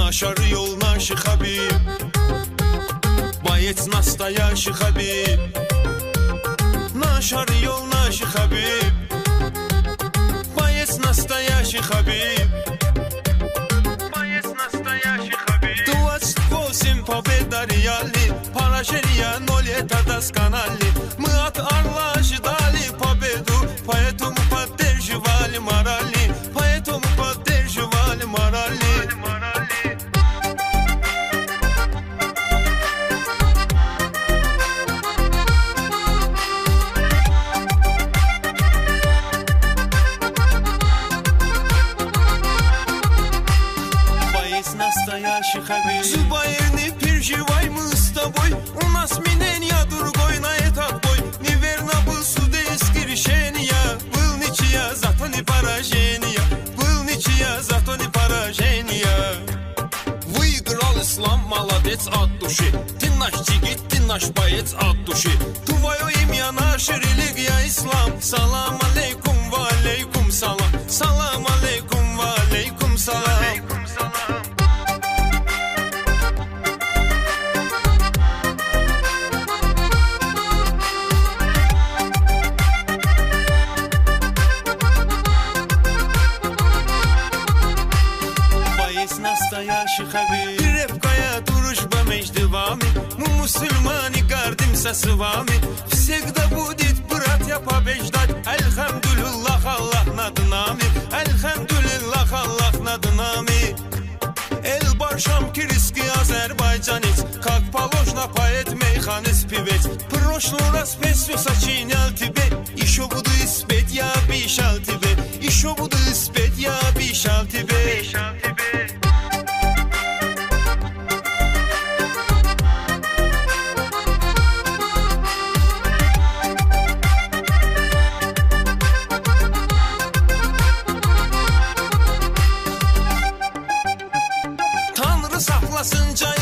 Нашар yol naşı Habib, боец настоящий Habib. Нашар yol naşı Habib, боец настоящий Habib. Боец настоящий Habib. 28 победа реали, поражения 0 это досконали. Мы от Орла ожидали победу, поэтому поддерживали морали, поэтому поддерживали морали. Настоящий Habib. Зубаев не переживай, мы с тобой. У нас мнение другой на этот бой. Неверно был судейский решение. Был ничья, зато не поражение. Был ничья, зато не поражение. Выиграл ислам, молодец от души. Ты наш тигит, ты наш боец от души. Твое имя, наша религия ислам. Салам алейкум, ва алейкум салам. Салам алейкум, ва алейкум салам. Настоящий Habib. Крепкая дружба между вами, мы мусульмане, гордимся с вами. Всегда будет, братья, побеждать. Альхамдулиллах, Аллах над нами. Альхамдулиллах, Аллах над нами. Эльбаршам, кирский азербайджанец, как положено, поэт, мейханец, певец. Прошлый раз песню сочинял тебе, еще буду спеть, я обещал тебе. Еще буду спеть, я обещал тебе. Saklasın can